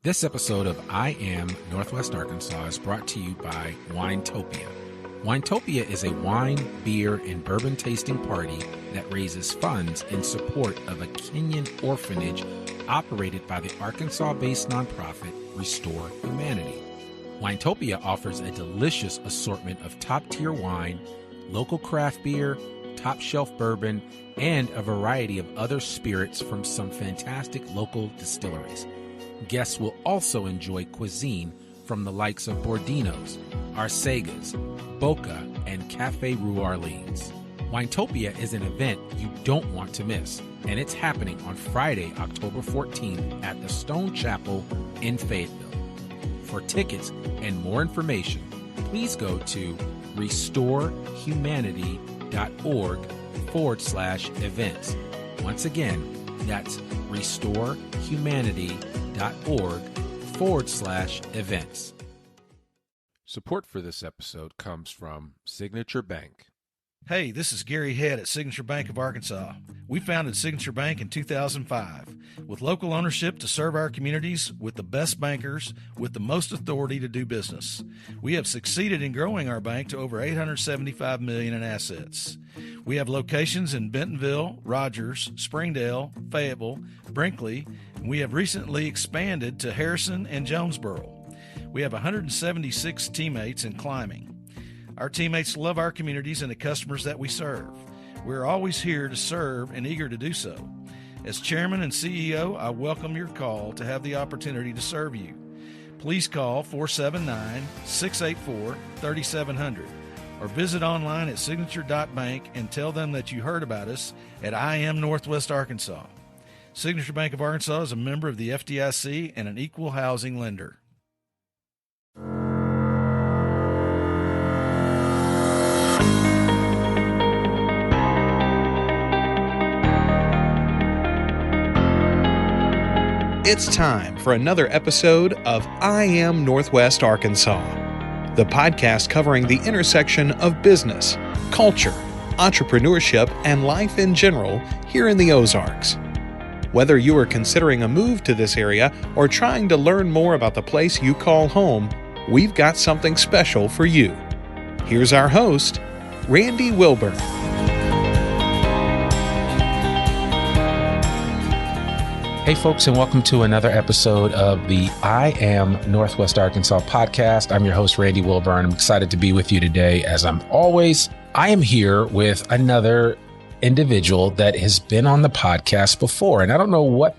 This episode of I Am Northwest Arkansas is brought to you by Winetopia. Winetopia is a wine, beer, and bourbon tasting party that raises funds in support of a Kenyan orphanage operated by the Arkansas-based nonprofit Restore Humanity. Winetopia offers a delicious assortment of top-tier wine, local craft beer, top-shelf bourbon, and a variety of other spirits from some fantastic local distilleries. Guests will also enjoy cuisine from the likes of Bordino's, Arcega's, Boca, and Cafe Rue Orleans. Winetopia is an event you don't want to miss, and it's happening on Friday, October 14th at the Stone Chapel in Fayetteville. For tickets and more information, please go to restorehumanity.org/events. Once again, that's restorehumanity.org/events. Support for this episode comes from Signature Bank. Hey, this is Gary Head at Signature Bank of Arkansas. We founded Signature Bank in 2005 with local ownership to serve our communities with the best bankers with the most authority to do business. We have succeeded in growing our bank to over $875 million in assets. We have locations in Bentonville, Rogers, Springdale, Fayetteville, Brinkley, and we have recently expanded to Harrison and Jonesboro. We have 176 teammates in climbing. Our teammates love our communities and the customers that we serve. We're always here to serve and eager to do so. As Chairman and CEO, I welcome your call to have the opportunity to serve you. Please call 479-684-3700 or visit online at signature.bank and tell them that you heard about us at I Am Northwest Arkansas. Signature Bank of Arkansas is a member of the FDIC and an equal housing lender. It's time for another episode of I Am Northwest Arkansas, the podcast covering the intersection of business, culture, entrepreneurship, and life in general here in the Ozarks. Whether you are considering a move to this area or trying to learn more about the place you call home, we've got something special for you. Here's our host, Brandi Wilburn. Hey folks, and welcome to another episode of the I Am Northwest Arkansas podcast. I'm your host, Brandi Wilburn. I'm excited to be with you today. As I'm always, I am here with another individual that has been on the podcast before. And I don't know why.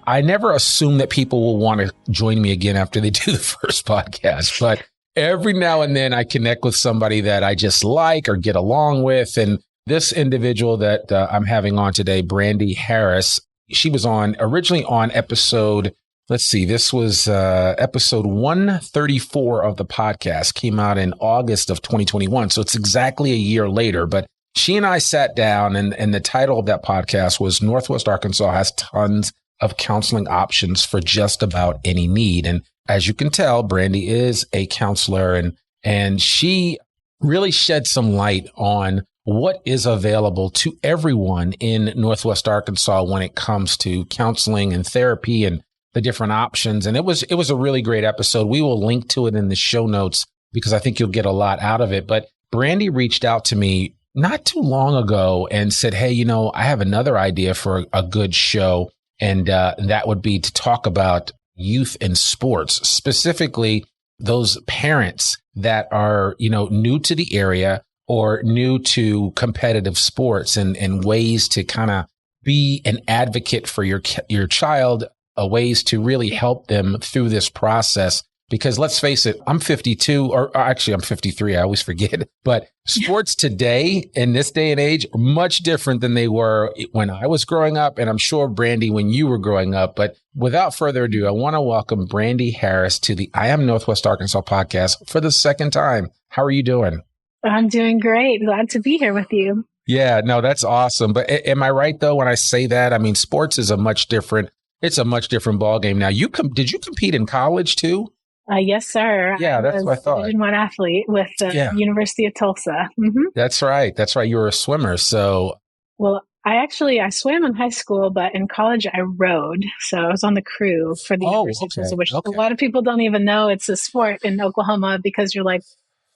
I never assume that people will want to join me again after they do the first podcast, but every now and then I connect with somebody that I just like or get along with. And this individual that I'm having on today, Brandi Harris, she was originally on episode, this was episode 134 of the podcast, came out in August of 2021. So it's exactly a year later, but she and I sat down and the title of that podcast was Northwest Arkansas Has Tons of Counseling Options for Just About Any Need. And as you can tell, Brandi is a counselor and she really shed some light on what is available to everyone in Northwest Arkansas when it comes to counseling and therapy and the different options. And it was a really great episode. We will link to it in the show notes because I think you'll get a lot out of it. But Brandi reached out to me not too long ago and said, hey, I have another idea for a good show. And that would be to talk about youth in sports, specifically those parents that are, new to the area or new to competitive sports and ways to kind of be an advocate for your child, ways to really help them through this process. Because let's face it, I'm 52, or actually I'm 53. I always forget. But sports today, in this day and age, are much different than they were when I was growing up. And I'm sure, Brandi, when you were growing up. But without further ado, I want to welcome Brandi Harris to the I Am Northwest Arkansas podcast for the second time. How are you doing? I'm doing great. Glad to be here with you. Yeah, no, that's awesome. But am I right, though, when I say that? I mean, sports is a much different ballgame now. Did you compete in college, too? Yes, sir. Yeah, that's what I thought. Division I athlete with the University of Tulsa. Mm-hmm. That's right. You were a swimmer. So, well, I swam in high school, but in college I rowed. So I was on the crew for the University of Tulsa, which a lot of people don't even know it's a sport in Oklahoma because you're like,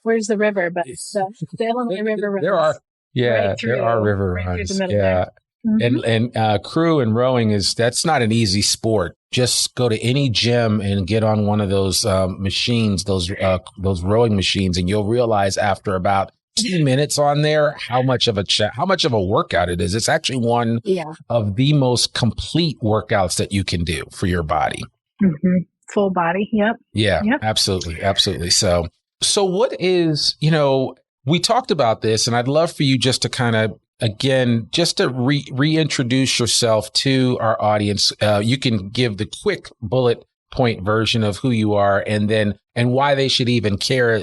where's the river? But the Illinois River runs there are river right through the runs. middle there. Mm-hmm. And crew and rowing that's not an easy sport. Just go to any gym and get on one of those machines, those rowing machines, and you'll realize after about 2 minutes on there how much of a workout it is. It's actually one of the most complete workouts that you can do for your body. Mm-hmm. Full body. Yep. Yeah, yep. Absolutely. So what is, we talked about this, and I'd love for you just to kind of, again, just to reintroduce yourself to our audience. You can give the quick bullet point version of who you are and why they should even care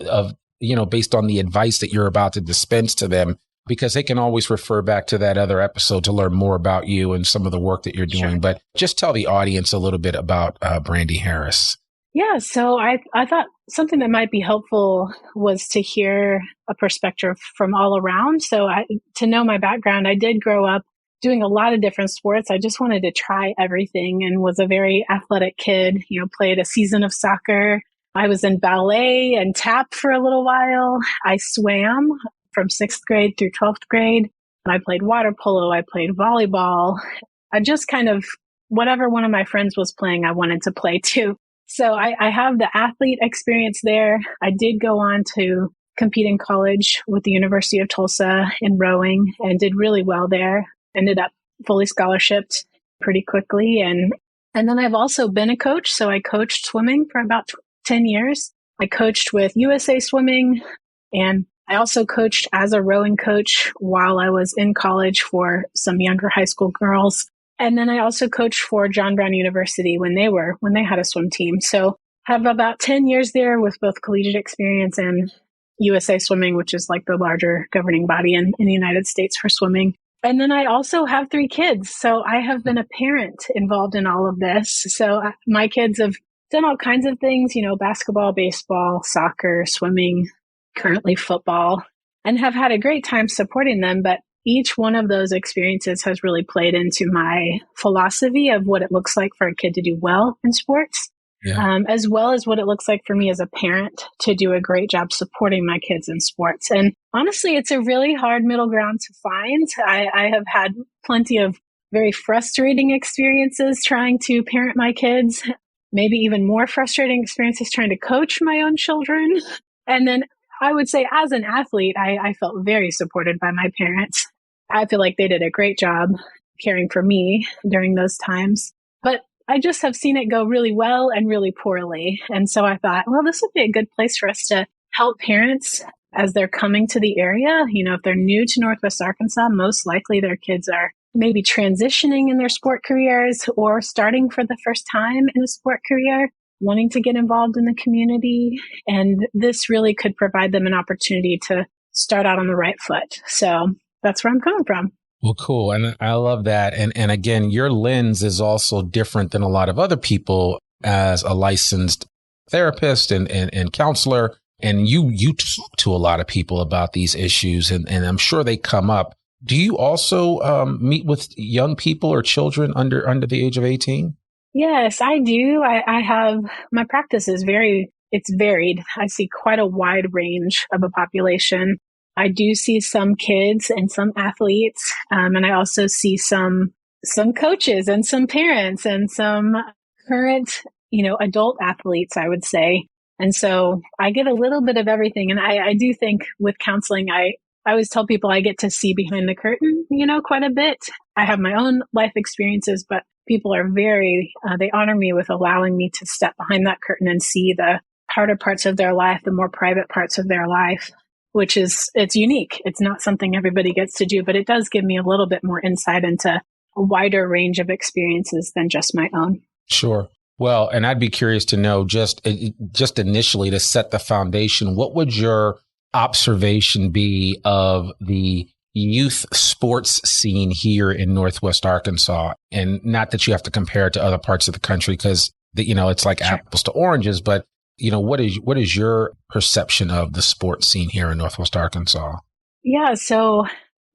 based on the advice that you're about to dispense to them, because they can always refer back to that other episode to learn more about you and some of the work that you're doing. Sure. But just tell the audience a little bit about Brandi Harris. Yeah, so I thought something that might be helpful was to hear a perspective from all around. So to know my background, I did grow up doing a lot of different sports. I just wanted to try everything and was a very athletic kid, played a season of soccer. I was in ballet and tap for a little while. I swam from 6th grade through 12th grade. I played water polo. I played volleyball. I just kind of, whatever one of my friends was playing, I wanted to play too. So I have the athlete experience there. I did go on to compete in college with the University of Tulsa in rowing and did really well there. Ended up fully scholarshiped pretty quickly. And then I've also been a coach. So I coached swimming for about 10 years. I coached with USA Swimming, and I also coached as a rowing coach while I was in college for some younger high school girls. And then I also coached for John Brown University when they had a swim team. So have about 10 years there with both collegiate experience and USA Swimming, which is like the larger governing body in the United States for swimming. And then I also have 3 kids. So I have been a parent involved in all of this. So my kids have done all kinds of things, basketball, baseball, soccer, swimming, currently football, and have had a great time supporting them. But each one of those experiences has really played into my philosophy of what it looks like for a kid to do well in sports, as well as what it looks like for me as a parent to do a great job supporting my kids in sports. And honestly, it's a really hard middle ground to find. I have had plenty of very frustrating experiences trying to parent my kids, maybe even more frustrating experiences trying to coach my own children. And then I would say as an athlete, I felt very supported by my parents. I feel like they did a great job caring for me during those times. But I just have seen it go really well and really poorly. And so I thought, well, this would be a good place for us to help parents as they're coming to the area. If they're new to Northwest Arkansas, most likely their kids are maybe transitioning in their sport careers or starting for the first time in a sport career, wanting to get involved in the community. And this really could provide them an opportunity to start out on the right foot. So that's where I'm coming from. Well, cool. And I love that. And again, your lens is also different than a lot of other people as a licensed therapist and counselor. And you talk to a lot of people about these issues, and I'm sure they come up. Do you also meet with young people or children under the age of 18? Yes, I do. I have, my practice is it's varied. I see quite a wide range of a population. I do see some kids and some athletes, and I also see some coaches and some parents and some current, adult athletes, I would say. And so I get a little bit of everything. And I do think with counseling, I always tell people I get to see behind the curtain, quite a bit. I have my own life experiences, but people are they honor me with allowing me to step behind that curtain and see the harder parts of their life, the more private parts of their life, it's unique. It's not something everybody gets to do, but it does give me a little bit more insight into a wider range of experiences than just my own. Sure. Well, and I'd be curious to know just initially to set the foundation, what would your observation be of the youth sports scene here in Northwest Arkansas? And not that you have to compare it to other parts of the country because, it's like apples to oranges, but what is your perception of the sports scene here in Northwest Arkansas? Yeah, so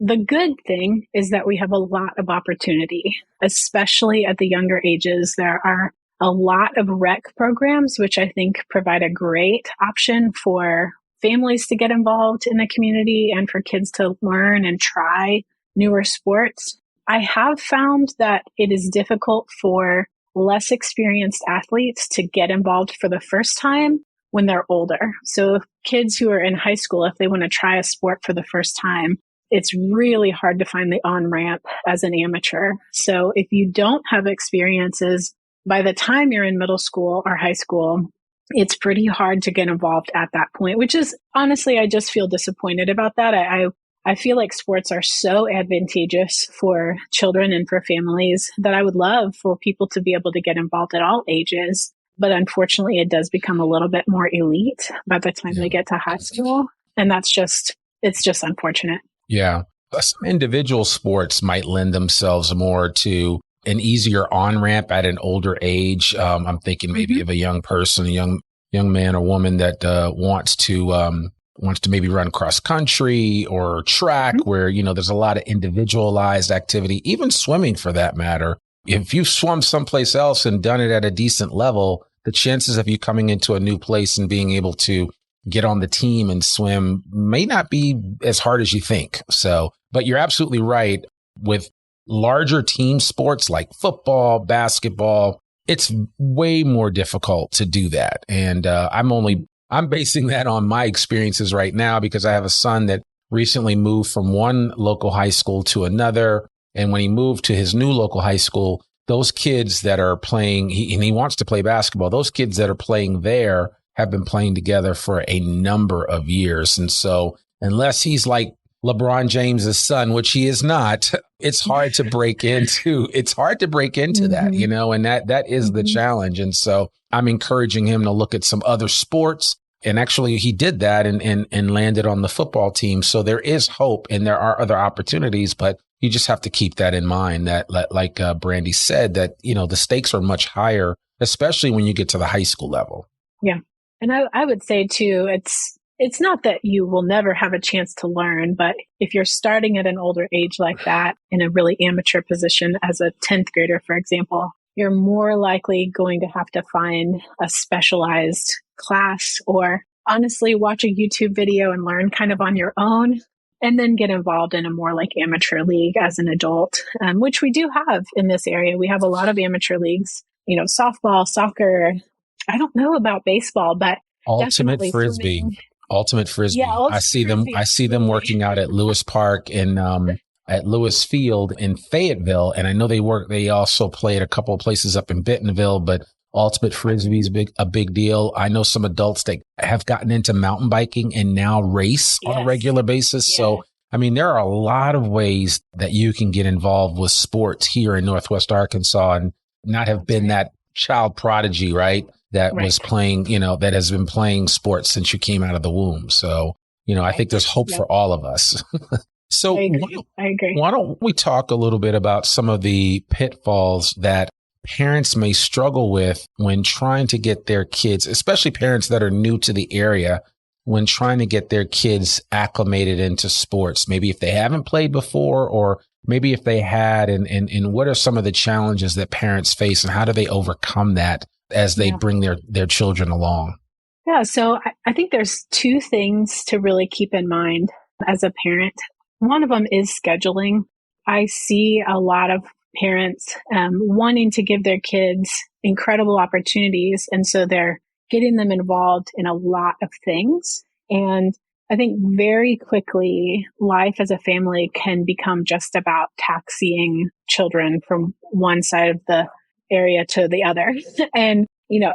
the good thing is that we have a lot of opportunity, especially at the younger ages. There are a lot of rec programs, which I think provide a great option for families to get involved in the community and for kids to learn and try newer sports. I have found that it is difficult for less experienced athletes to get involved for the first time when they're older. So kids who are in high school, if they want to try a sport for the first time, it's really hard to find the on-ramp as an amateur. So if you don't have experiences by the time you're in middle school or high school, it's pretty hard to get involved at that point, which is honestly, I just feel disappointed about that. I feel like sports are so advantageous for children and for families that I would love for people to be able to get involved at all ages. But unfortunately, it does become a little bit more elite by the time they get to high school. And it's just unfortunate. Yeah. Some individual sports might lend themselves more to an easier on-ramp at an older age. I'm thinking maybe of a young person, a young man or woman that wants to maybe run cross country or track where, there's a lot of individualized activity, even swimming for that matter. If you've swum someplace else and done it at a decent level, the chances of you coming into a new place and being able to get on the team and swim may not be as hard as you think. So, but you're absolutely right. With larger team sports like football, basketball, it's way more difficult to do that. And I'm basing that on my experiences right now because I have a son that recently moved from one local high school to another. And when he moved to his new local high school, those kids that are playing, and he wants to play basketball, those kids that are playing there have been playing together for a number of years. And so unless he's like LeBron James's son, which he is not, it's hard to break into that, and that is the challenge. And so I'm encouraging him to look at some other sports. And actually he did that and landed on the football team. So there is hope and there are other opportunities, but you just have to keep that in mind that like Brandi said, that, the stakes are much higher, especially when you get to the high school level. Yeah. And I would say too, it's not that you will never have a chance to learn, but if you're starting at an older age like that in a really amateur position as a 10th grader, for example, you're more likely going to have to find a specialized class or honestly watch a YouTube video and learn kind of on your own and then get involved in a more like amateur league as an adult, which we do have in this area. We have a lot of amateur leagues, softball, soccer. I don't know about baseball, but ultimate frisbee. Swimming. Ultimate frisbee. Yeah, I see them working out at Lewis Park and at Lewis Field in Fayetteville, and I know they also play at a couple of places up in Bentonville, but ultimate frisbee is a big deal. I know some adults that have gotten into mountain biking and now race on a regular basis. Yes. So, there are a lot of ways that you can get involved with sports here in Northwest Arkansas and not have been that child prodigy, right? That was playing, that has been playing sports since you came out of the womb. So, I think there's hope for all of us. So I agree. Why don't we talk a little bit about some of the pitfalls that parents may struggle with when trying to get their kids, especially parents that are new to the area, when trying to get their kids acclimated into sports, maybe if they haven't played before, or maybe if they had, and what are some of the challenges that parents face and how do they overcome that as they bring their children along? Yeah, so I think there's two things to really keep in mind as a parent. One of them is scheduling. I see a lot of parents wanting to give their kids incredible opportunities, and so they're getting them involved in a lot of things. And I think very quickly, life as a family can become just about taxiing children from one side of the area to the other. And,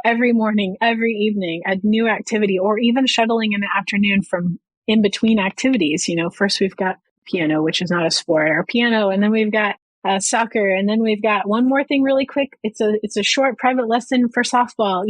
every morning, every evening, a new activity, or even shuttling in the afternoon from in between activities. First we've got piano, which is not a sport, or piano, and then we've got soccer, and then we've got one more thing really quick. It's a short private lesson for softball.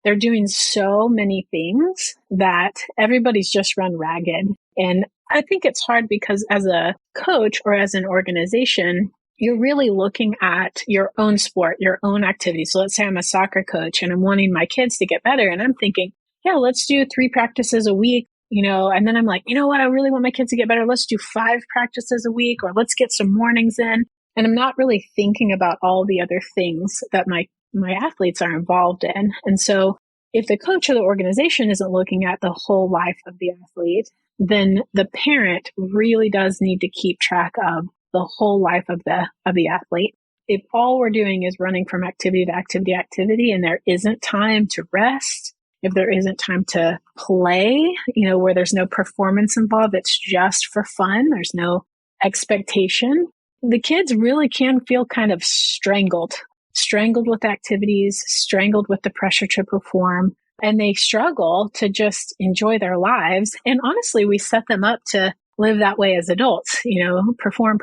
They're doing so many things that everybody's just run ragged. And I think it's hard because as a coach or as an organization, you're really looking at your own sport, your own activity. So let's say I'm a soccer coach and I'm wanting my kids to get better. And I'm thinking, let's do 3 practices a week. and then I'm like, you know what? I really want my kids to get better. Let's do 5 practices a week, or let's get some mornings in. And I'm not really thinking about all the other things that my athletes are involved in. And so if the coach or the organization isn't looking at the whole life of the athlete, then the parent really does need to keep track of the whole life of the athlete. If all we're doing is running from activity to activity, and there isn't time to rest, if there isn't time to play, where there's no performance involved, it's just for fun, there's no expectation, the kids really can feel kind of strangled with activities, strangled with the pressure to perform, and they struggle to just enjoy their lives. And honestly, we set them up to live that way as adults, perform,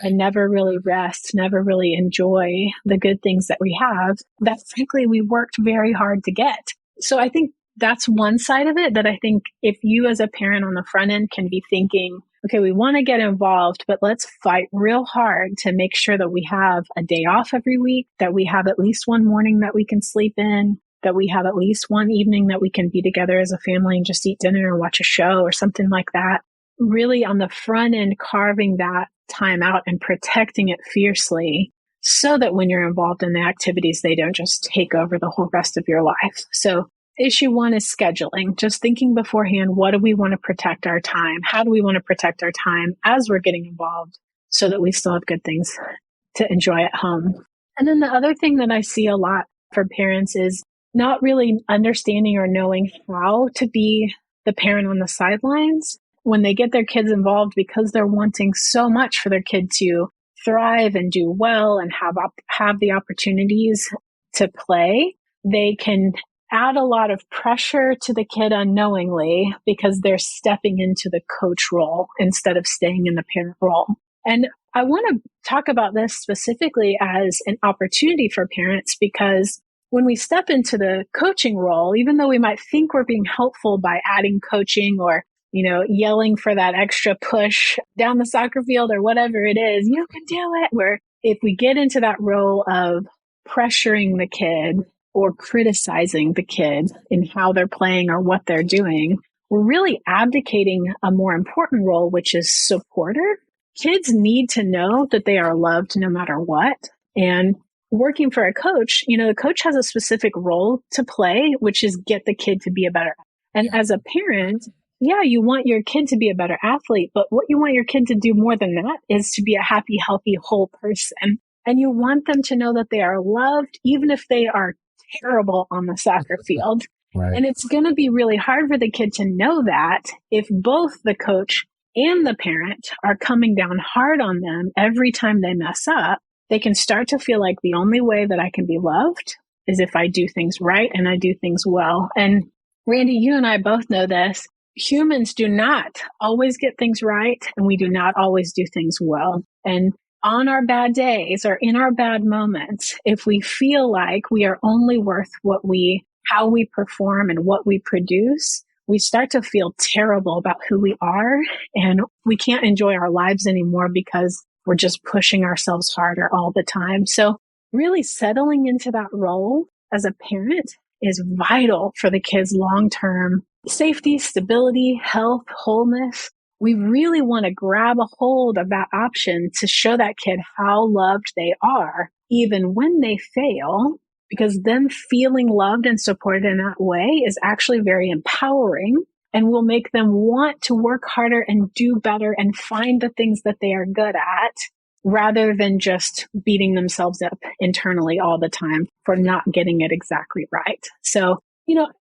and never really rest, never really enjoy the good things that we have that frankly we worked very hard to get. So I think that's one side of it that I think if you as a parent on the front end can be thinking, okay, we want to get involved, but let's fight real hard to make sure that we have a day off every week, that we have at least one morning that we can sleep in, that we have at least one evening that we can be together as a family and just eat dinner and watch a show or something like that. Really on the front end, carving that time out and protecting it fiercely so that when you're involved in the activities, they don't just take over the whole rest of your life. So issue 1 is scheduling, just thinking beforehand, what do we want to protect our time? How do we want to protect our time as we're getting involved so that we still have good things to enjoy at home? And then the other thing that I see a lot for parents is not really understanding or knowing how to be the parent on the sidelines when they get their kids involved, because they're wanting so much for their kid to thrive and do well and have the opportunities to play. They can add a lot of pressure to the kid unknowingly because they're stepping into the coach role instead of staying in the parent role. And I want to talk about this specifically as an opportunity for parents, because when we step into the coaching role, even though we might think we're being helpful by adding coaching or yelling for that extra push down the soccer field or whatever it is, you can do it. Where if we get into that role of pressuring the kid or criticizing the kid in how they're playing or what they're doing, we're really abdicating a more important role, which is supporter. Kids need to know that they are loved no matter what. And working for a coach, the coach has a specific role to play, which is get the kid to be a better. And as a parent, you want your kid to be a better athlete, but what you want your kid to do more than that is to be a happy, healthy, whole person. And you want them to know that they are loved, even if they are terrible on the soccer field. Right. And it's going to be really hard for the kid to know that if both the coach and the parent are coming down hard on them every time they mess up. They can start to feel like the only way that I can be loved is if I do things right and I do things well. And Randy, you and I both know this. Humans do not always get things right, and we do not always do things well. And on our bad days or in our bad moments, if we feel like we are only worth how we perform and what we produce, we start to feel terrible about who we are, and we can't enjoy our lives anymore because we're just pushing ourselves harder all the time. So really settling into that role as a parent is vital for the kids' long-term safety, stability, health, wholeness. We really want to grab a hold of that option to show that kid how loved they are, even when they fail, because them feeling loved and supported in that way is actually very empowering and will make them want to work harder and do better and find the things that they are good at, rather than just beating themselves up internally all the time for not getting it exactly right. So,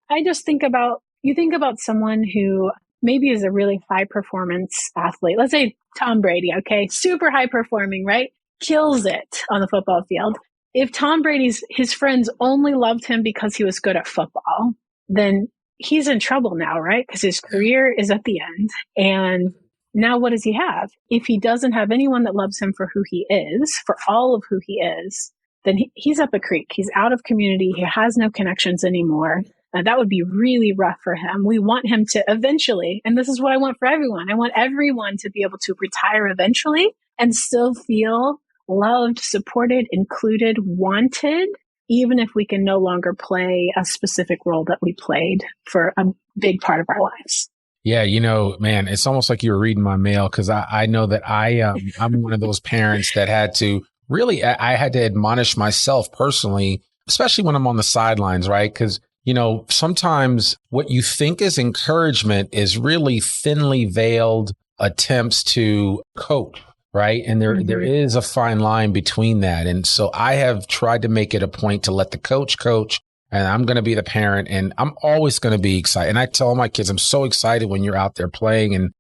I just think about someone who maybe is a really high performance athlete. Let's say Tom Brady, okay? Super high performing, right? Kills it on the football field. If Tom his friends only loved him because he was good at football, then he's in trouble now, right? Because his career is at the end. And now what does he have? If he doesn't have anyone that loves him for who he is, for all of who he is, then he's up a creek. He's out of community. He has no connections anymore. That would be really rough for him. We want him to eventually, and this is what I want for everyone. I want everyone to be able to retire eventually and still feel loved, supported, included, wanted, even if we can no longer play a specific role that we played for a big part of our lives. Yeah, man, it's almost like you were reading my mail, because I know that I'm one of those parents that had to really, I had to admonish myself personally, especially when I'm on the sidelines, right? Because, sometimes what you think is encouragement is really thinly veiled attempts to coach, right? And there is a fine line between that. And so I have tried to make it a point to let the coach, and I'm going to be the parent, and I'm always going to be excited. And I tell my kids, I'm so excited when you're out there playing, and,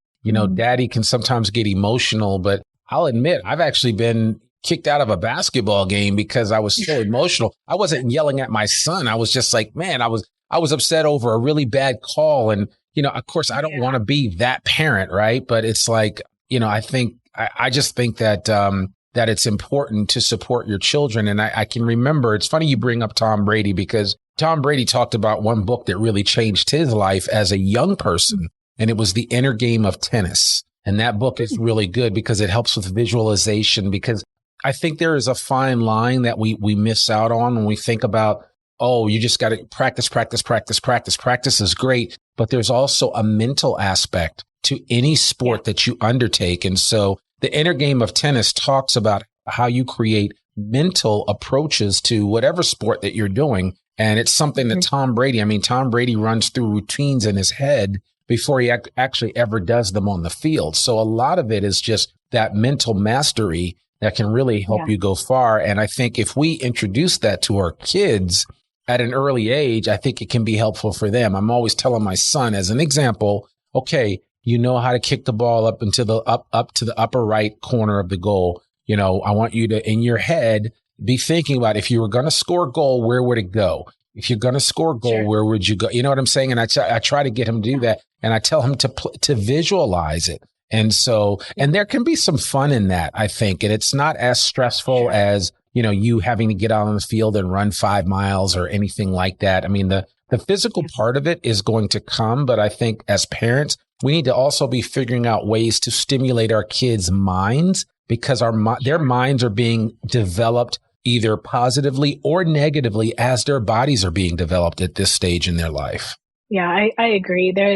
daddy can sometimes get emotional, but I'll admit I've actually been kicked out of a basketball game because I was so emotional. I wasn't yelling at my son. I was just like, man, I was upset over a really bad call. And, of course I don't want to be that parent. Right. But it's like, I just think that, that it's important to support your children. And I can remember, it's funny you bring up Tom Brady, because Tom Brady talked about one book that really changed his life as a young person. And it was The Inner Game of Tennis. And that book is really good because it helps with visualization, because I think there is a fine line that we miss out on when we think about, oh, you just got to practice. Practice is great. But there's also a mental aspect to any sport that you undertake. And so The Inner Game of Tennis talks about how you create mental approaches to whatever sport that you're doing. And it's something that Tom Brady runs through routines in his head before he actually ever does them on the field. So a lot of it is just that mental mastery that can really help you go far. And I think if we introduce that to our kids at an early age, I think it can be helpful for them. I'm always telling my son, as an example, okay, you know how to kick the ball up into the up to the upper right corner of the goal. I want you to, in your head, be thinking about, if you were going to score a goal, where would it go? If you're going to score a goal, where would you go? You know what I'm saying? And I try to get him to do that. And I tell him to visualize it. And so, and there can be some fun in that, I think. And it's not as stressful as, you having to get out on the field and run 5 miles or anything like that. I mean, the physical part of it is going to come, but I think as parents, we need to also be figuring out ways to stimulate our kids' minds, because their minds are being developed either positively or negatively as their bodies are being developed at this stage in their life. Yeah, I agree. There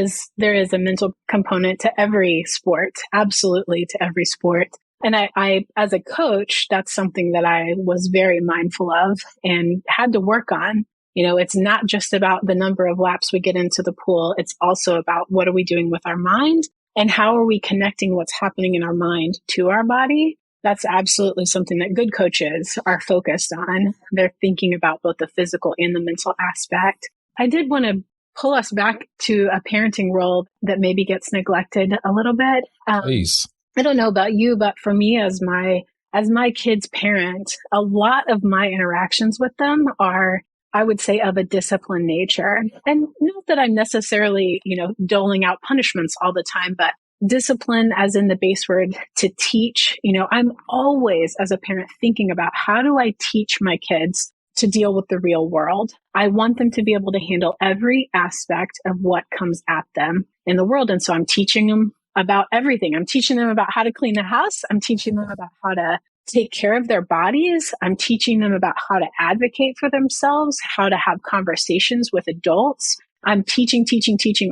is a mental component to every sport, absolutely to every sport. And I, as a coach, that's something that I was very mindful of and had to work on. It's not just about the number of laps we get into the pool. It's also about, what are we doing with our mind, and how are we connecting what's happening in our mind to our body? That's absolutely something that good coaches are focused on. They're thinking about both the physical and the mental aspect. I did want to pull us back to a parenting role that maybe gets neglected a little bit. Please. I don't know about you, but for me, as my kids' parent, a lot of my interactions with them are, I would say, of a disciplined nature. And not that I'm necessarily, doling out punishments all the time, but discipline as in the base word to teach. I'm always, as a parent, thinking about, how do I teach my kids to deal with the real world? I want them to be able to handle every aspect of what comes at them in the world. And so I'm teaching them about everything. I'm teaching them about how to clean the house. I'm teaching them about how to take care of their bodies. I'm teaching them about how to advocate for themselves, how to have conversations with adults. I'm teaching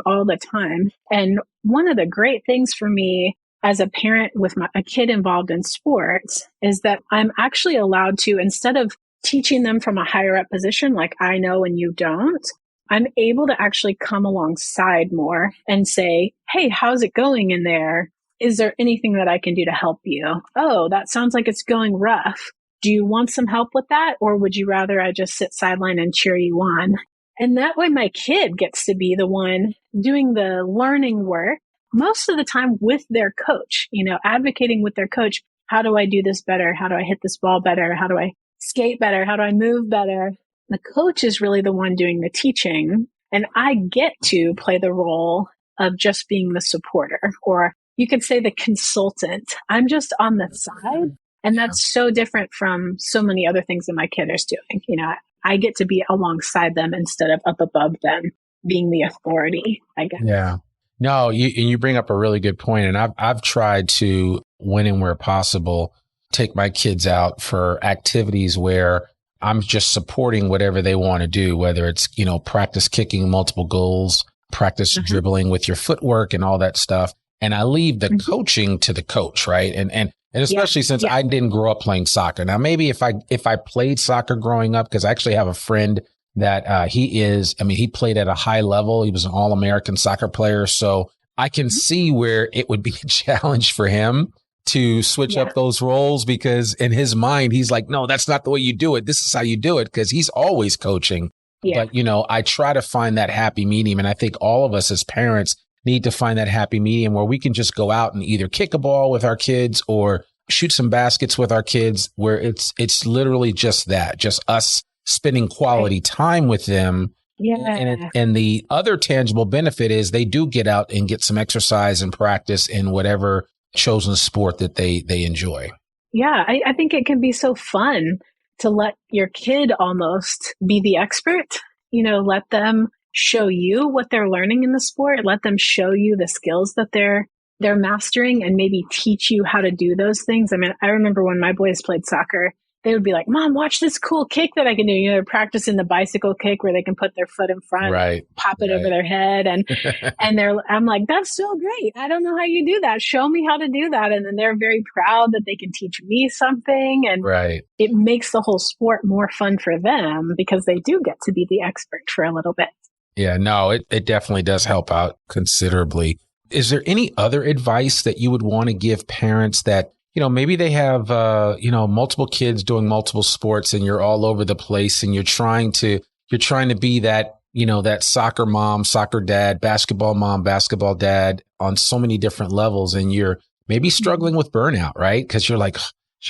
all the time. And one of the great things for me as a parent with a kid involved in sports is that I'm actually allowed to, instead of teaching them from a higher up position, like I know and you don't, I'm able to actually come alongside more and say, hey, how's it going in there? Is there anything that I can do to help you? Oh, that sounds like it's going rough. Do you want some help with that? Or would you rather I just sit sideline and cheer you on? And that way my kid gets to be the one doing the learning work most of the time with their coach, advocating with their coach. How do I do this better? How do I hit this ball better? How do I skate better? How do I move better? The coach is really the one doing the teaching. And I get to play the role of just being the supporter, or you could say the consultant. I'm just on the side. And that's so different from so many other things that my kid is doing. I get to be alongside them instead of up above them, being the authority, I guess. Yeah. No, you bring up a really good point. And I've tried to, when and where possible, take my kids out for activities where I'm just supporting whatever they want to do, whether it's, practice kicking multiple goals, practice dribbling with your footwork and all that stuff. And I leave the coaching to the coach, right? And especially since I didn't grow up playing soccer. Now, maybe if I played soccer growing up, because I actually have a friend that he played at a high level. He was an All-American soccer player. So I can see where it would be a challenge for him to switch up those roles, because in his mind, he's like, no, that's not the way you do it. This is how you do it, because he's always coaching. Yeah. But, I try to find that happy medium. And I think all of us as parents need to find that happy medium where we can just go out and either kick a ball with our kids or shoot some baskets with our kids, where it's literally just that, just us spending quality time with them. Yeah. And the other tangible benefit is they do get out and get some exercise and practice in whatever chosen sport that they enjoy. Yeah, I think it can be so fun to let your kid almost be the expert, let them show you what they're learning in the sport, let them show you the skills that they're mastering, and maybe teach you how to do those things. I mean, I remember when my boys played soccer, they would be like, Mom, watch this cool kick that I can do. They're practicing the bicycle kick where they can put their foot in front, pop it over their head. And I'm like, that's so great. I don't know how you do that. Show me how to do that. And then they're very proud that they can teach me something. And it makes the whole sport more fun for them, because they do get to be the expert for a little bit. Yeah, no, it definitely does help out considerably. Is there any other advice that you would want to give parents that, maybe they have, multiple kids doing multiple sports and you're all over the place and you're trying to be that, that soccer mom, soccer dad, basketball mom, basketball dad on so many different levels. And you're maybe struggling with burnout, right? Because you're like,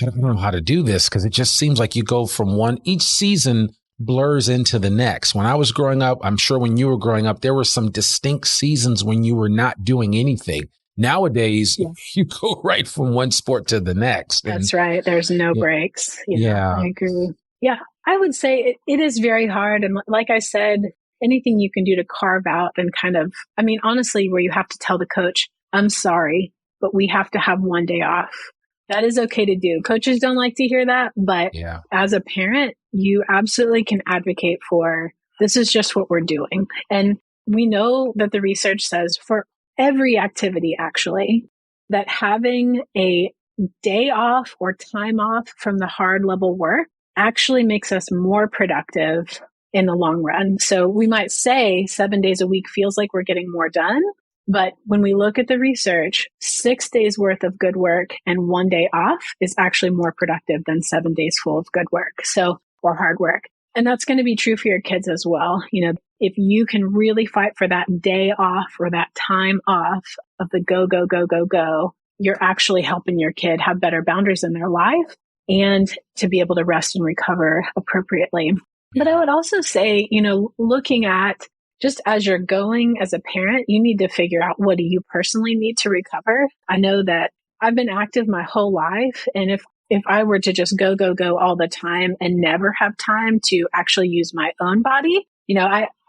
I don't know how to do this, because it just seems like you go from each season blurs into the next. When I was growing up, I'm sure when you were growing up, there were some distinct seasons when you were not doing anything. Nowadays, you go right from one sport to the next. That's right. There's no breaks. I agree. Yeah, I would say it is very hard. And like I said, anything you can do to carve out and honestly, where you have to tell the coach, I'm sorry, but we have to have one day off. That is okay to do. Coaches don't like to hear that, but as a parent, you absolutely can advocate for, this is just what we're doing. And we know that the research says for every activity, actually, that having a day off or time off from the hard level work actually makes us more productive in the long run. So we might say 7 days a week feels like we're getting more done. But when we look at the research, 6 days worth of good work and 1 day off is actually more productive than 7 days full of good work. Or hard work. And that's going to be true for your kids as well. If you can really fight for that day off or that time off of the go, go, go, go, go, you're actually helping your kid have better boundaries in their life and to be able to rest and recover appropriately. But I would also say, looking at just as you're going as a parent, you need to figure out, what do you personally need to recover? I know that I've been active my whole life. And if I were to just go, go, go all the time and never have time to actually use my own body,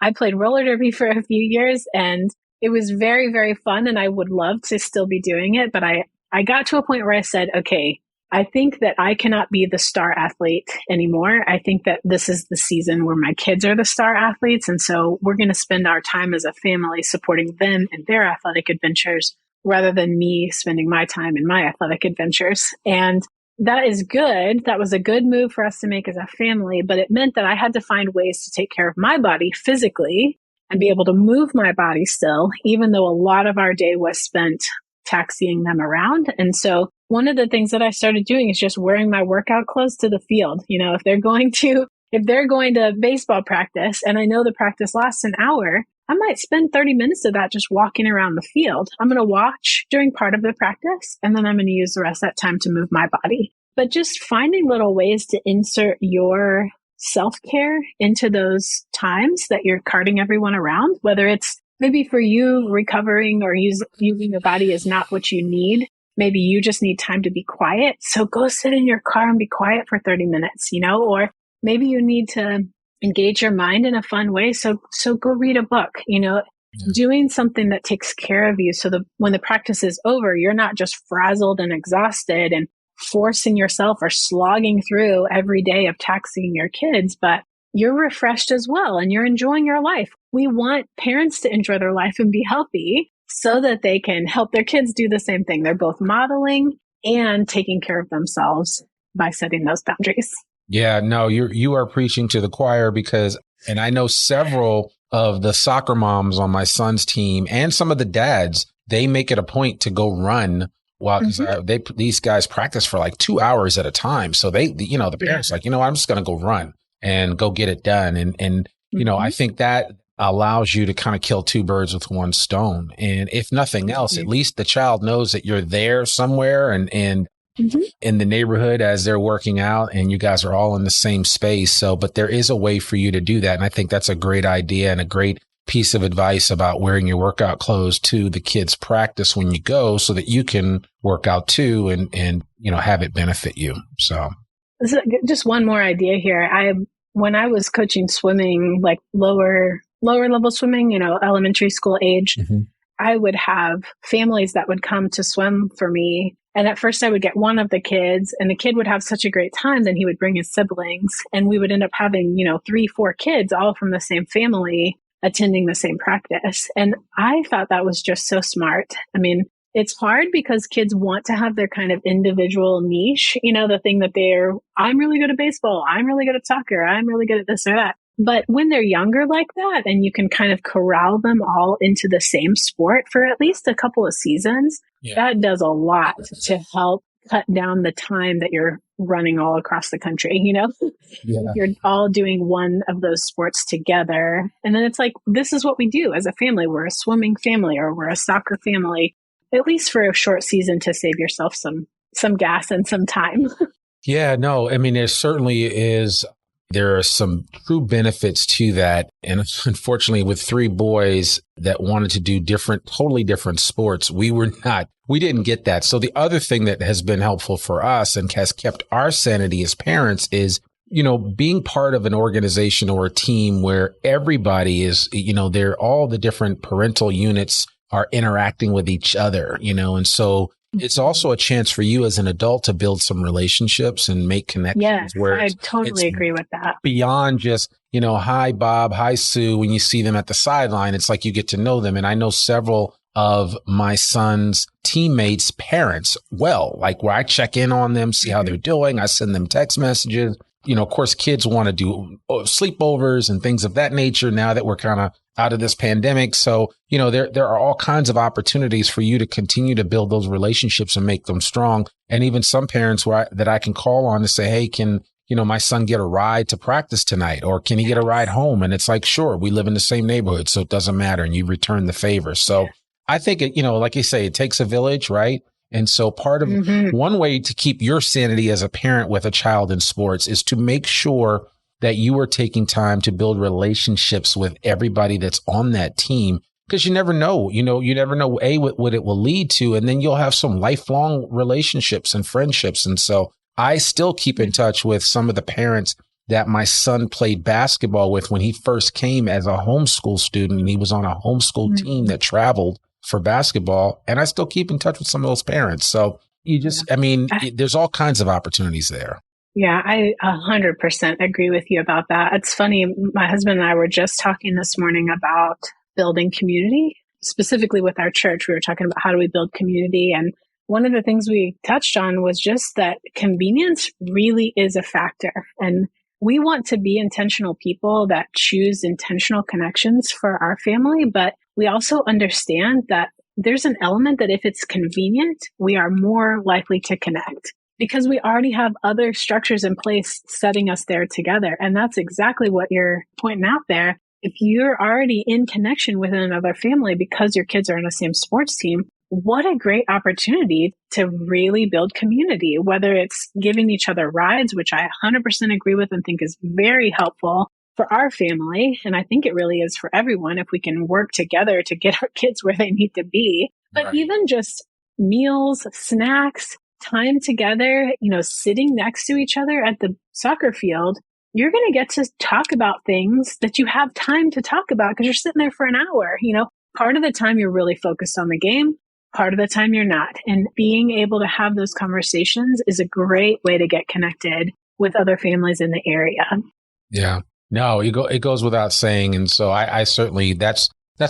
I played roller derby for a few years and it was very, very fun. And I would love to still be doing it. But I got to a point where I said, okay, I think that I cannot be the star athlete anymore. I think that this is the season where my kids are the star athletes. And so we're going to spend our time as a family supporting them in their athletic adventures rather than me spending my time in my athletic adventures. And that is good. That was a good move for us to make as a family, but it meant that I had to find ways to take care of my body physically and be able to move my body still, even though a lot of our day was spent taxiing them around. And so one of the things that I started doing is just wearing my workout clothes to the field. If they're going to baseball practice and I know the practice lasts an hour, I might spend 30 minutes of that just walking around the field. I'm going to watch during part of the practice, and then I'm going to use the rest of that time to move my body. But just finding little ways to insert your self-care into those times that you're carting everyone around, whether it's maybe for you recovering or using your body is not what you need. Maybe you just need time to be quiet. So go sit in your car and be quiet for 30 minutes, or maybe you need to engage your mind in a fun way. So go read a book, doing something that takes care of you so that when the practice is over, you're not just frazzled and exhausted and forcing yourself or slogging through every day of taxiing your kids, but you're refreshed as well and you're enjoying your life. we want parents to enjoy their life and be healthy so that they can help their kids do the same thing. They're both modeling and taking care of themselves by setting those boundaries. Yeah, no, you are preaching to the choir and I know several of the soccer moms on my son's team and some of the dads, they make it a point to go run while these guys practice for like 2 hours at a time. So the parents like, I'm just going to go run and go get it done. And I think that allows you to kind of kill two birds with one stone. And if nothing else, at least the child knows that you're there somewhere and in the neighborhood as they're working out and you guys are all in the same space. So, but there is a way for you to do that. And I think that's a great idea and a great piece of advice about wearing your workout clothes to the kids' practice when you go so that you can work out too and have it benefit you. So just one more idea here. When I was coaching swimming, like lower level swimming, elementary school age, I would have families that would come to swim for me. And at first I would get one of the kids and the kid would have such a great time. Then he would bring his siblings and we would end up having, 3-4 kids all from the same family attending the same practice. And I thought that was just so smart. I mean, it's hard because kids want to have their kind of individual niche, the thing that I'm really good at baseball. I'm really good at soccer. I'm really good at this or that. But when they're younger like that, and you can kind of corral them all into the same sport for at least a couple of seasons, that does a lot to help cut down the time that you're running all across the country, You're all doing one of those sports together. And then it's like, this is what we do as a family. We're a swimming family or we're a soccer family, at least for a short season to save yourself some gas and some time. Yeah, no, I mean, there certainly is. There are some true benefits to that. And unfortunately, with 3 boys that wanted to do totally different sports, we didn't get that. So the other thing that has been helpful for us and has kept our sanity as parents is, being part of an organization or a team where everybody is, all the different parental units are interacting with each other, and so it's also a chance for you as an adult to build some relationships and make connections. Yes, I totally agree with that. Beyond just, hi, Bob, hi, Sue. When you see them at the sideline, it's like you get to know them. And I know several of my son's teammates' parents like where I check in on them, see how they're doing. I send them text messages. Of course, kids want to do sleepovers and things of that nature now that we're kind of out of this pandemic. So, there are all kinds of opportunities for you to continue to build those relationships and make them strong. And even some parents that I can call on to say, hey, can, my son get a ride to practice tonight? Or can he get a ride home? And it's like, sure, we live in the same neighborhood, so it doesn't matter. And you return the favor. So I think like you say, it takes a village, right? And so part of one way to keep your sanity as a parent with a child in sports is to make sure that you are taking time to build relationships with everybody that's on that team, because you never know, you never know what it will lead to. And then you'll have some lifelong relationships and friendships. And so I still keep in touch with some of the parents that my son played basketball with when he first came as a homeschool student. And he was on a homeschool team that traveled for basketball. And I still keep in touch with some of those parents. So there's all kinds of opportunities there. Yeah, I 100% agree with you about that. It's funny. My husband and I were just talking this morning about building community, specifically with our church. We were talking about how do we build community. And one of the things we touched on was just that convenience really is a factor. And we want to be intentional people that choose intentional connections for our family. But we also understand that there's an element that if it's convenient, we are more likely to connect, because we already have other structures in place setting us there together. And that's exactly what you're pointing out there. If you're already in connection with another family because your kids are in the same sports team, what a great opportunity to really build community, whether it's giving each other rides, which I 100% agree with and think is very helpful for our family. And I think it really is for everyone if we can work together to get our kids where they need to be. But even just meals, snacks, time together, sitting next to each other at the soccer field, you're going to get to talk about things that you have time to talk about because you're sitting there for an hour. Part of the time you're really focused on the game, part of the time you're not. And being able to have those conversations is a great way to get connected with other families in the area. Yeah. No, it goes without saying. And so I certainly, that's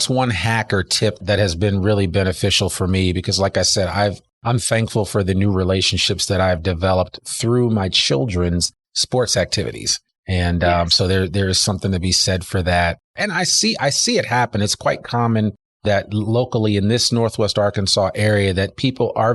one hack or tip that has been really beneficial for me because like I said, I'm thankful for the new relationships that I've developed through my children's sports activities. And Yes. so there is something to be said for that. And I see it happen. It's quite common that locally in this Northwest Arkansas area that people are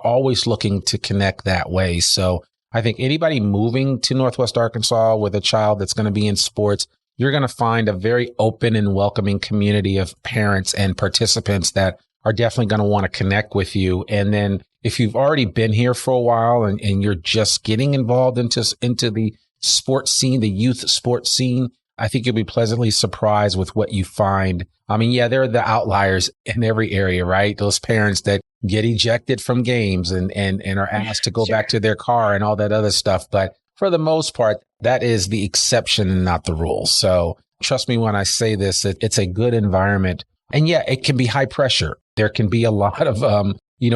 always looking to connect that way. So I think anybody moving to Northwest Arkansas with a child that's going to be in sports, you're going to find a very open and welcoming community of parents and participants that are definitely going to want to connect with you. And then if you've already been here for a while and you're just getting involved into the sports scene, the youth sports scene, I think you'll be pleasantly surprised with what you find. I mean, yeah, there are the outliers in every area, right? Those parents that get ejected from games and are asked to go Sure. back to their car and all that other stuff. But for the most part, that is the exception and not the rule. So trust me when I say this, it's a good environment. And yeah, it can be high pressure. There can be a lot of,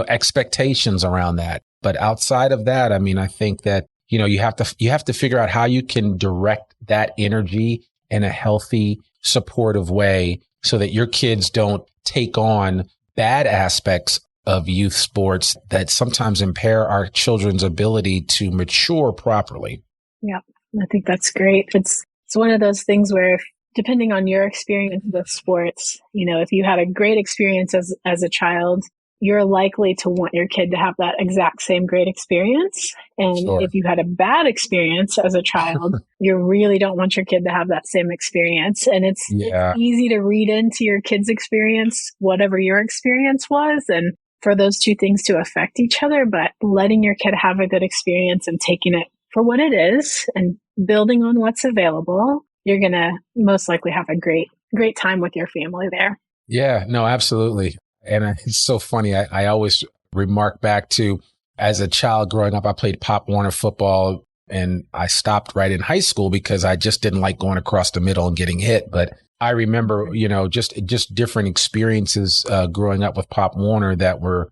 expectations around that. But outside of that, I mean, I think that, you have to figure out how you can direct that energy in a healthy, supportive way so that your kids don't take on bad aspects of youth sports that sometimes impair our children's ability to mature properly. Yeah, I think that's great. It's one of those things where depending on your experience with sports, if you had a great experience as a child, you're likely to want your kid to have that exact same great experience. And Sure. if you had a bad experience as a child, you really don't want your kid to have that same experience. And it's easy to read into your kid's experience, whatever your experience was, and for those two things to affect each other. But letting your kid have a good experience and taking it for what it is and building on what's available, you're going to most likely have a great time with your family there. Yeah, no, absolutely. And it's so funny. I always remark back to as a child growing up, I played Pop Warner football and I stopped right in high school because I just didn't like going across the middle and getting hit. But I remember, just different experiences growing up with Pop Warner that were,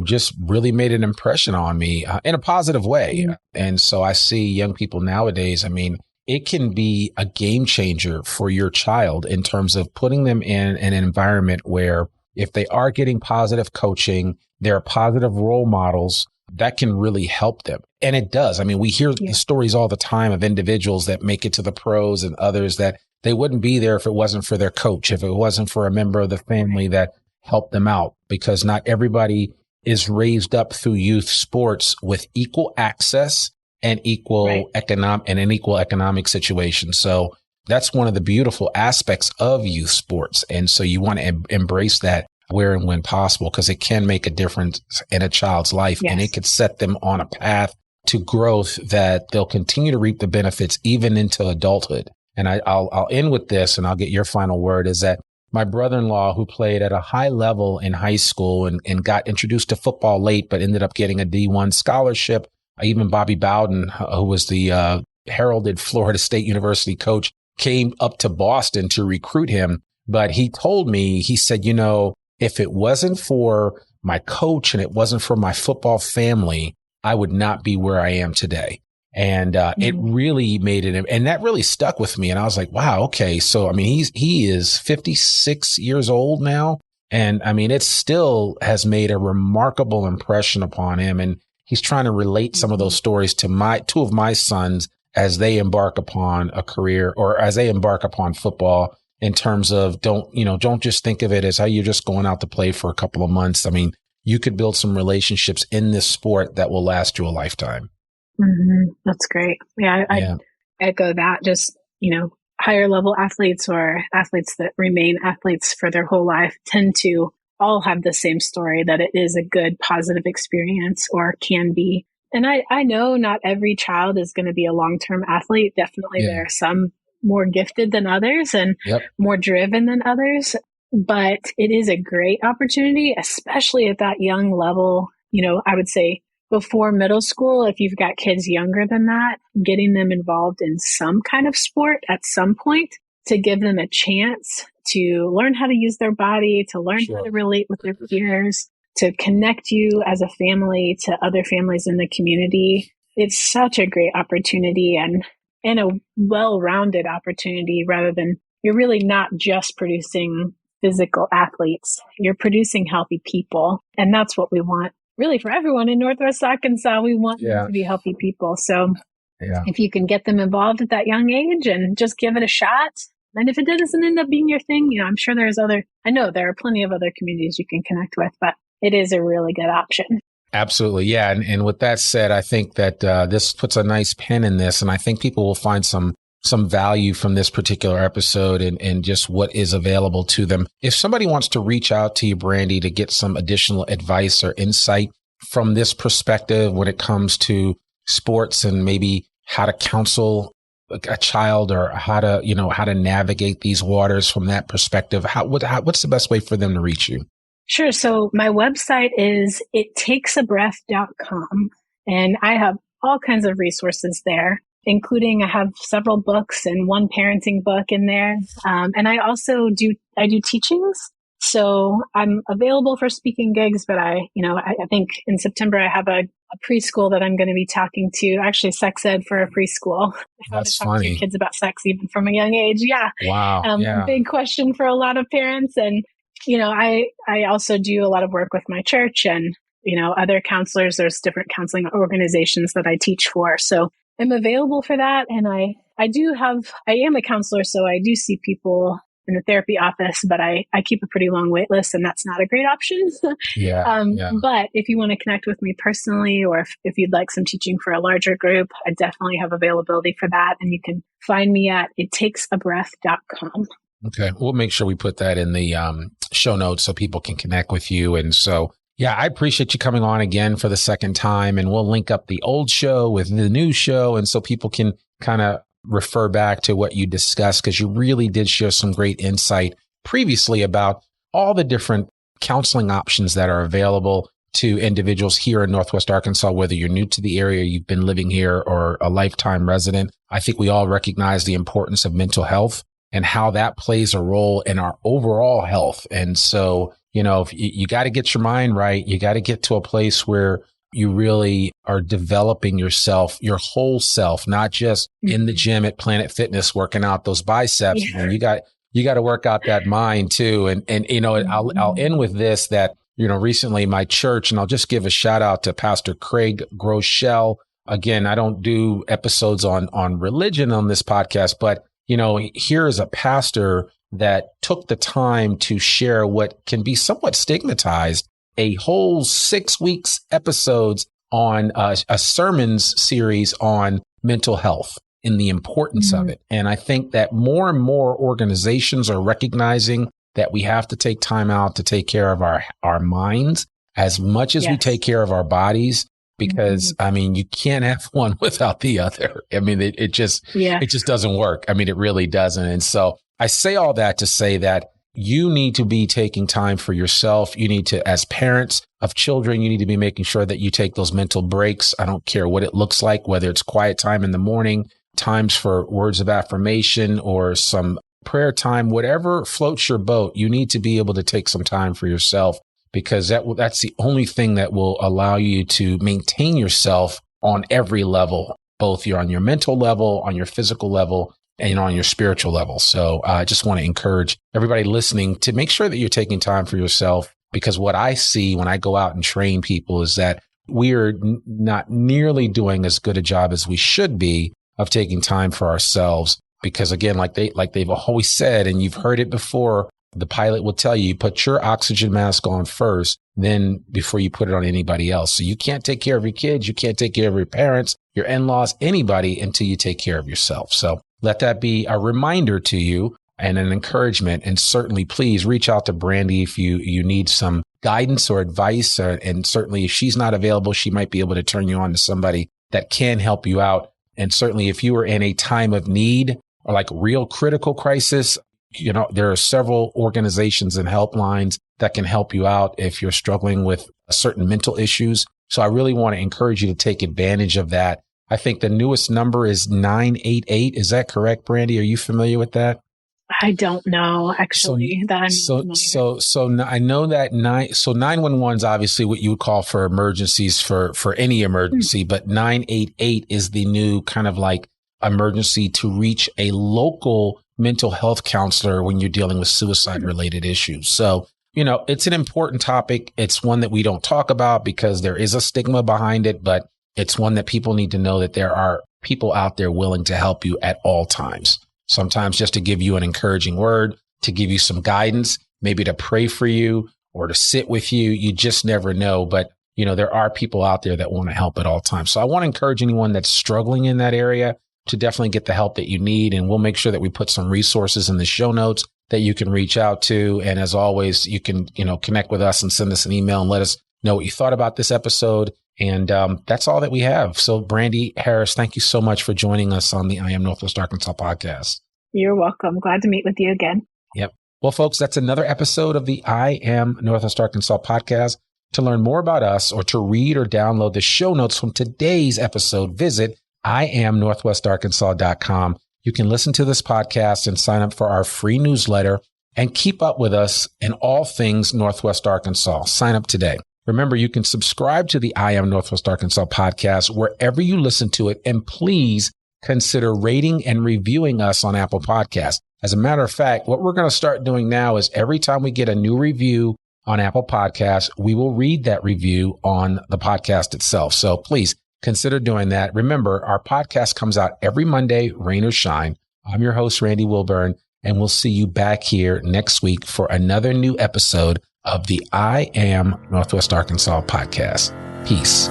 just really made an impression on me in a positive way. Mm-hmm. And so I see young people nowadays, I mean, it can be a game changer for your child in terms of putting them in an environment where if they are getting positive coaching, there are positive role models that can really help them. And it does. I mean, we hear the stories all the time of individuals that make it to the pros and others that they wouldn't be there if it wasn't for their coach, if it wasn't for a member of the family that helped them out, because not everybody is raised up through youth sports with equal access and an equal economic situation. So that's one of the beautiful aspects of youth sports. And so you want to embrace that where and when possible, because it can make a difference in a child's life. And it could set them on a path to growth that they'll continue to reap the benefits even into adulthood. And I'll end with this and I'll get your final word is that my brother-in-law, who played at a high level in high school and got introduced to football late, but ended up getting a D1 scholarship. Even Bobby Bowden, who was the heralded Florida State University coach, came up to Boston to recruit him. But he told me, he said, if it wasn't for my coach and it wasn't for my football family, I would not be where I am today. And it really made it, and that really stuck with me. And I was like, wow, okay. So, I mean, he is 56 years old now. And I mean, it still has made a remarkable impression upon him. And he's trying to relate some of those stories to two of my sons as they embark upon a career or as they embark upon football, in terms of don't just think of it as how you're just going out to play for a couple of months. I mean, you could build some relationships in this sport that will last you a lifetime. Mm-hmm. That's great. Yeah, I echo that. Just, higher level athletes or athletes that remain athletes for their whole life tend to all have the same story, that it is a good, positive experience or can be. And I know not every child is going to be a long-term athlete. Definitely there are some more gifted than others and more driven than others. But it is a great opportunity, especially at that young level. I would say before middle school, if you've got kids younger than that, getting them involved in some kind of sport at some point to give them a chance to learn how to use their body, to learn how to relate with their peers, to connect you as a family to other families in the community. It's such a great opportunity. And and a well-rounded opportunity rather than you're really not just producing physical athletes. You're producing healthy people. And that's what we want really for everyone in Northwest Arkansas. We want them to be healthy people. So if you can get them involved at that young age and just give it a shot, and if it doesn't end up being your thing, I'm sure I know there are plenty of other communities you can connect with, but it is a really good option. Absolutely. Yeah. And with that said, I think that this puts a nice pin in this, and I think people will find some value from this particular episode and just what is available to them. If somebody wants to reach out to you, Brandi, to get some additional advice or insight from this perspective when it comes to sports and maybe how to counsel a child or how to navigate these waters from that perspective, what's the best way for them to reach you? Sure. So my website is ittakesabreath.com, and I have all kinds of resources there, including I have several books and one parenting book in there. And I also do teachings. So I'm available for speaking gigs, but I think in September I have a preschool that I'm going to be talking to, actually sex ed for a preschool. That's how to talk funny. to kids about sex even from a young age. Yeah. Wow. A big question for a lot of parents. And, I also do a lot of work with my church and, other counselors. There's different counseling organizations that I teach for. So I'm available for that. And I am a counselor, so I do see people in the therapy office, but I keep a pretty long wait list, and that's not a great option. But if you want to connect with me personally, or if you'd like some teaching for a larger group, I definitely have availability for that. And you can find me at ittakesabreath.com. Okay. We'll make sure we put that in the show notes so people can connect with you. And so, I appreciate you coming on again for the second time, and we'll link up the old show with the new show. And so people can kind of refer back to what you discussed, because you really did share some great insight previously about all the different counseling options that are available to individuals here in Northwest Arkansas, whether you're new to the area, you've been living here, or a lifetime resident. I think we all recognize the importance of mental health and how that plays a role in our overall health. And so, if you got to get your mind right, you got to get to a place where you really are developing yourself, your whole self, not just in the gym at Planet Fitness working out those biceps. Yeah. And you got to work out that mind too. And I'll end with this, that recently my church, and I'll just give a shout out to Pastor Craig Groeschel. Again, I don't do episodes on religion on this podcast, but here is a pastor that took the time to share what can be somewhat stigmatized, a whole 6 weeks episodes on a sermons series on mental health and the importance of it. And I think that more and more organizations are recognizing that we have to take time out to take care of our minds as much as we take care of our bodies. Because you can't have one without the other. It just doesn't work. It really doesn't. And so I say all that to say that you need to be taking time for yourself. You need to, as parents of children, you need to be making sure that you take those mental breaks. I don't care what it looks like, whether it's quiet time in the morning, times for words of affirmation, or some prayer time, whatever floats your boat. You need to be able to take some time for yourself, because that's the only thing that will allow you to maintain yourself on every level, both on your mental level, on your physical level, and on your spiritual level. So I just want to encourage everybody listening to make sure that you're taking time for yourself, because what I see when I go out and train people is that we are not nearly doing as good a job as we should be of taking time for ourselves. Because again, like they've always said, and you've heard it before, the pilot will tell you, put your oxygen mask on first, then before you put it on anybody else. So you can't take care of your kids. You can't take care of your parents, your in-laws, anybody until you take care of yourself. So let that be a reminder to you and an encouragement. And certainly, please reach out to Brandi if you need some guidance or advice. And certainly if she's not available, she might be able to turn you on to somebody that can help you out. And certainly if you are in a time of need or like real critical crisis, there are several organizations and helplines that can help you out if you're struggling with certain mental issues. So I really want to encourage you to take advantage of that. I think the newest number is 988. Is that correct, Brandi? Are you familiar with that? I don't know, actually. So I know that 911 is obviously what you would call for emergencies for any emergency, but 988 is the new kind of like emergency to reach a local mental health counselor when you're dealing with suicide related issues. So, it's an important topic. It's one that we don't talk about because there is a stigma behind it, but it's one that people need to know that there are people out there willing to help you at all times. Sometimes just to give you an encouraging word, to give you some guidance, maybe to pray for you or to sit with you. You just never know. But, there are people out there that want to help at all times. So I want to encourage anyone that's struggling in that area to definitely get the help that you need. And we'll make sure that we put some resources in the show notes that you can reach out to. And as always, you can, connect with us and send us an email and let us know what you thought about this episode. And that's all that we have. So Brandi Harris, thank you so much for joining us on the I Am Northwest Arkansas podcast. You're welcome. Glad to meet with you again. Yep. Well, folks, that's another episode of the I Am Northwest Arkansas podcast. To learn more about us or to read or download the show notes from today's episode, visit IamNorthwestArkansas.com. You can listen to this podcast and sign up for our free newsletter and keep up with us in all things Northwest Arkansas. Sign up today. Remember, you can subscribe to the I Am Northwest Arkansas podcast wherever you listen to it. And please consider rating and reviewing us on Apple Podcasts. As a matter of fact, what we're going to start doing now is every time we get a new review on Apple Podcasts, we will read that review on the podcast itself. So please consider doing that. Remember, our podcast comes out every Monday, rain or shine. I'm your host, Randy Wilburn, and we'll see you back here next week for another new episode of the I Am Northwest Arkansas podcast. Peace.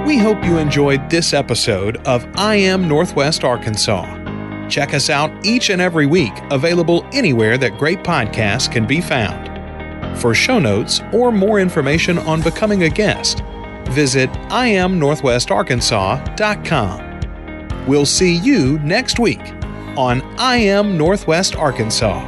We hope you enjoyed this episode of I Am Northwest Arkansas. Check us out each and every week, available anywhere that great podcasts can be found. For show notes or more information on becoming a guest, visit IamNorthwestArkansas.com. We'll see you next week on I Am Northwest Arkansas.